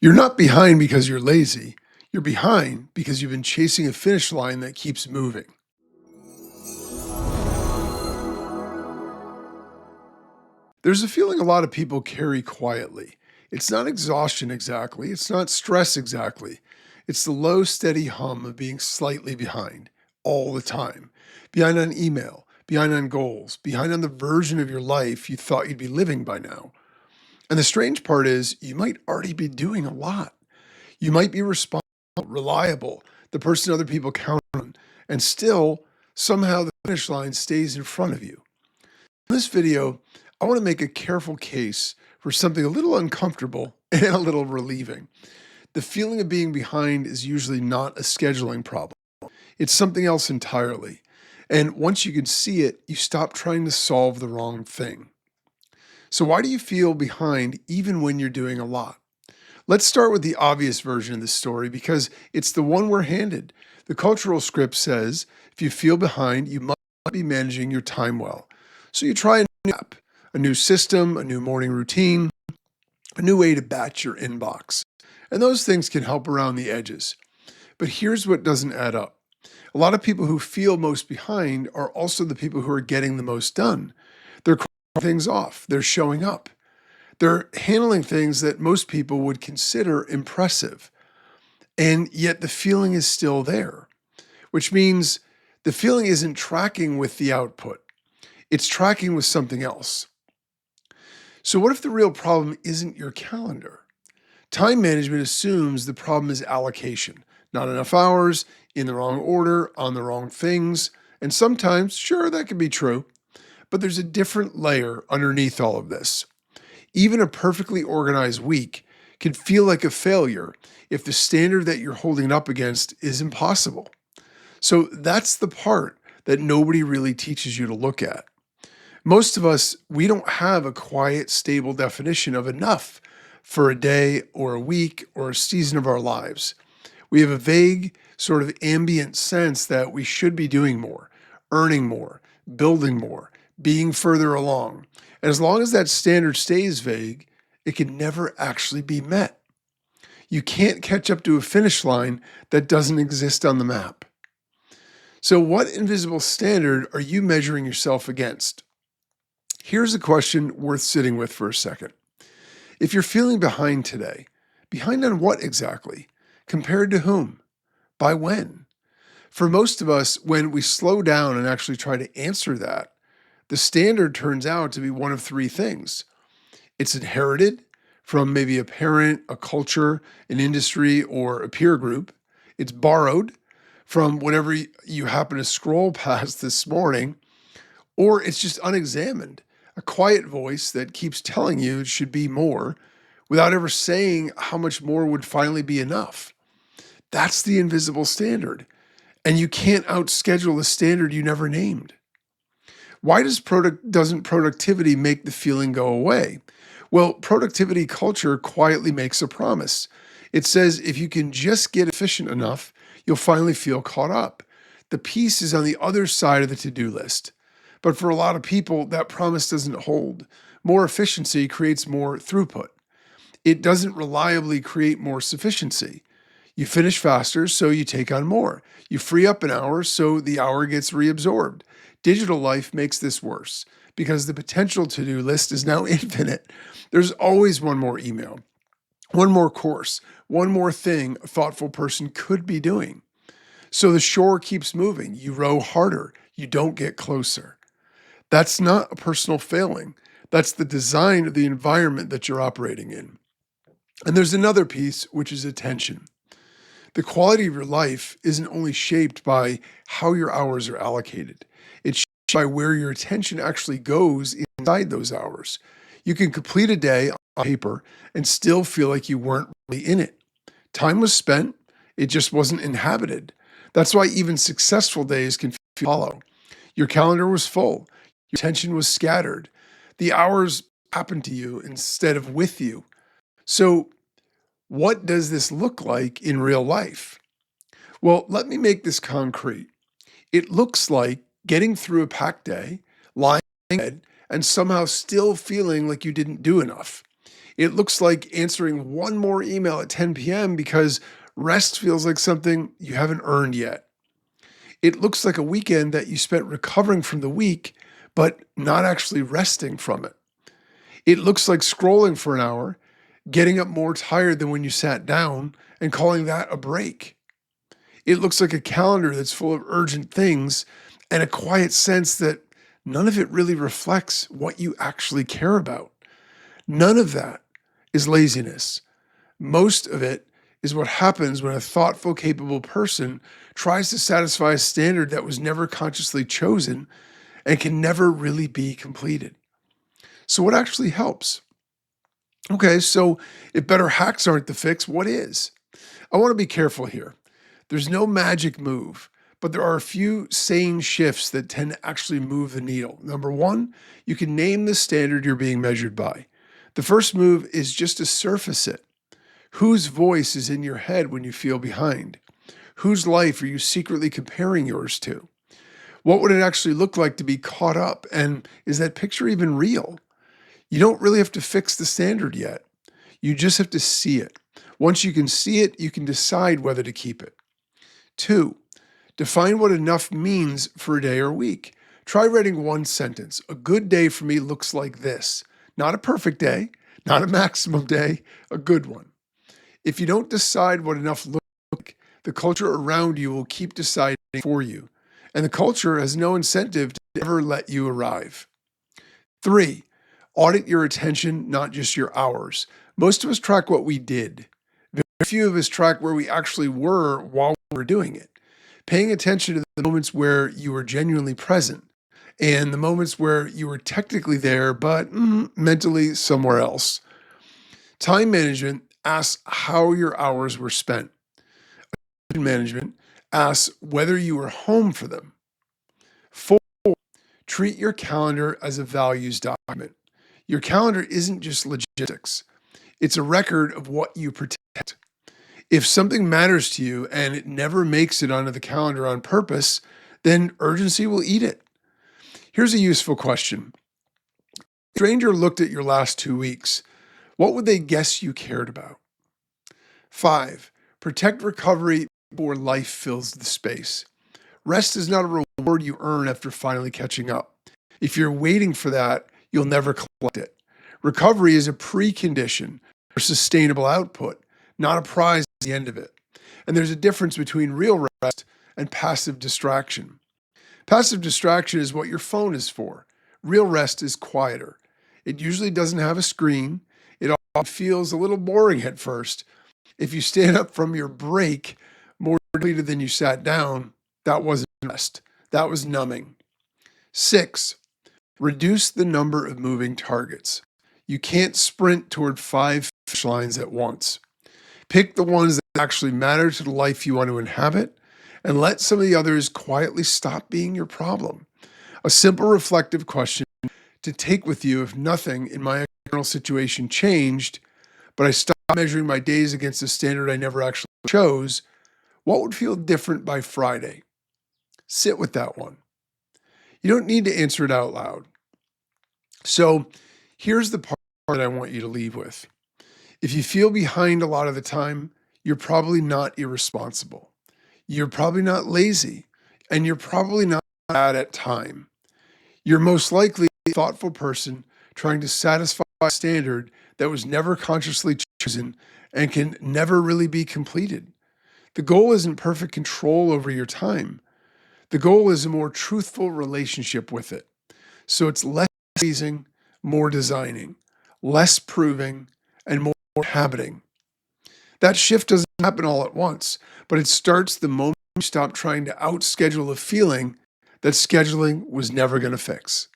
You're not behind because you're lazy. You're behind because you've been chasing a finish line that keeps moving. There's a feeling a lot of people carry quietly. It's not exhaustion exactly, it's not stress exactly. It's the low, steady hum of being slightly behind all the time. Behind on email, behind on goals, behind on the version of your life you thought you'd be living by now. And the strange part is, you might already be doing a lot. You might be responsible, reliable, the person other people count on, and still, somehow the finish line stays in front of you. In this video, I want to make a careful case for something a little uncomfortable and a little relieving. The feeling of being behind is usually not a scheduling problem. It's something else entirely. And once you can see it, you stop trying to solve the wrong thing. So why do you feel behind even when you're doing a lot? Let's start with the obvious version of the story because it's the one we're handed. The cultural script says if you feel behind, you must be managing your time well. So you try a new app, a new system, a new morning routine, a new way to batch your inbox. And those things can help around the edges. But here's what doesn't add up. A lot of people who feel most behind are also the people who are getting the most done. They're crossing things off. They're showing up. They're handling things that most people would consider impressive. And yet the feeling is still there, which means the feeling isn't tracking with the output. It's tracking with something else. So what if the real problem isn't your calendar? Time management assumes the problem is allocation. Not enough hours, in the wrong order, on the wrong things. And sometimes, sure, that can be true. But there's a different layer underneath all of this. Even a perfectly organized week can feel like a failure if the standard that you're holding it up against is impossible. So that's the part that nobody really teaches you to look at. Most of us, we don't have a quiet, stable definition of enough for a day or a week or a season of our lives. We have a vague, sort of ambient sense that we should be doing more, earning more, building more, being further along. And as long as that standard stays vague, it can never actually be met. You can't catch up to a finish line that doesn't exist on the map. So what invisible standard are you measuring yourself against? Here's a question worth sitting with for a second. If you're feeling behind today, behind on what exactly? Compared to whom? By when? For most of us, when we slow down and actually try to answer that, the standard turns out to be one of three things. It's inherited from maybe a parent, a culture, an industry, or a peer group. It's borrowed from whatever you happen to scroll past this morning, or it's just unexamined, a quiet voice that keeps telling you it should be more without ever saying how much more would finally be enough. That's the invisible standard. And you can't outschedule a standard you never named. Why doesn't productivity make the feeling go away? Well, productivity culture quietly makes a promise. It says if you can just get efficient enough, you'll finally feel caught up. The piece is on the other side of the to-do list. But for a lot of people, that promise doesn't hold. More efficiency creates more throughput. It doesn't reliably create more sufficiency. You finish faster, so you take on more. You free up an hour, so the hour gets reabsorbed. Digital life makes this worse because the potential to-do list is now infinite. There's always one more email, one more course, one more thing a thoughtful person could be doing. So the shore keeps moving. You row harder. You don't get closer. That's not a personal failing. That's the design of the environment that you're operating in. And there's another piece, which is attention. The quality of your life isn't only shaped by how your hours are allocated. It's shaped by where your attention actually goes inside those hours. You can complete a day on paper and still feel like you weren't really in it. Time was spent, it just wasn't inhabited. That's why even successful days can feel hollow. Your calendar was full, your attention was scattered. The hours happened to you instead of with you. So what does this look like in real life? Well, let me make this concrete. It looks like getting through a packed day, lying in bed, and somehow still feeling like you didn't do enough. It looks like answering one more email at 10 p.m. because rest feels like something you haven't earned yet. It looks like a weekend that you spent recovering from the week, but not actually resting from it. It looks like scrolling for an hour, getting up more tired than when you sat down, and calling that a break. It looks like a calendar that's full of urgent things and a quiet sense that none of it really reflects what you actually care about. None of that is laziness. Most of it is what happens when a thoughtful, capable person tries to satisfy a standard that was never consciously chosen and can never really be completed. So, what actually helps? Okay, so if better hacks aren't the fix, what is? I want to be careful here. There's no magic move, but there are a few sane shifts that tend to actually move the needle. Number one, you can name the standard you're being measured by. The first move is just to surface it. Whose voice is in your head when you feel behind? Whose life are you secretly comparing yours to? What would it actually look like to be caught up? And is that picture even real? You don't really have to fix the standard yet. You just have to see it. Once you can see it, you can decide whether to keep it. Two, define what enough means for a day or week. Try writing one sentence. A good day for me looks like this. Not a perfect day, not a maximum day, a good one. If you don't decide what enough looks like, the culture around you will keep deciding for you. And the culture has no incentive to ever let you arrive. Three, audit your attention, not just your hours. Most of us track what we did. Very few of us track where we actually were while we were doing it. Paying attention to the moments where you were genuinely present and the moments where you were technically there, but mentally somewhere else. Time management asks how your hours were spent. Attention management asks whether you were home for them. Four, treat your calendar as a values document. Your calendar isn't just logistics. It's a record of what you protect. If something matters to you and it never makes it onto the calendar on purpose, then urgency will eat it. Here's a useful question. If a stranger looked at your last 2 weeks, what would they guess you cared about? Five, protect recovery before life fills the space. Rest is not a reward you earn after finally catching up. If you're waiting for that, you'll never collect it. Recovery is a precondition for sustainable output, not a prize at the end of it. And there's a difference between real rest and passive distraction. Passive distraction is what your phone is for. Real rest is quieter. It usually doesn't have a screen. It often feels a little boring at first. If you stand up from your break more depleted than you sat down, that wasn't rest. That was numbing. Six, reduce the number of moving targets. You can't sprint toward 5 finish lines at once. Pick the ones that actually matter to the life you want to inhabit and let some of the others quietly stop being your problem. A simple reflective question to take with you if nothing in my external situation changed, but I stopped measuring my days against a standard I never actually chose, what would feel different by Friday? Sit with that one. You don't need to answer it out loud. So here's the part that I want you to leave with. If you feel behind a lot of the time, you're probably not irresponsible. You're probably not lazy, and you're probably not bad at time. You're most likely a thoughtful person trying to satisfy a standard that was never consciously chosen and can never really be completed. The goal isn't perfect control over your time. The goal is a more truthful relationship with it. So it's less pleasing, more designing, less proving, and more habiting. That shift doesn't happen all at once, but it starts the moment you stop trying to outschedule a feeling that scheduling was never going to fix.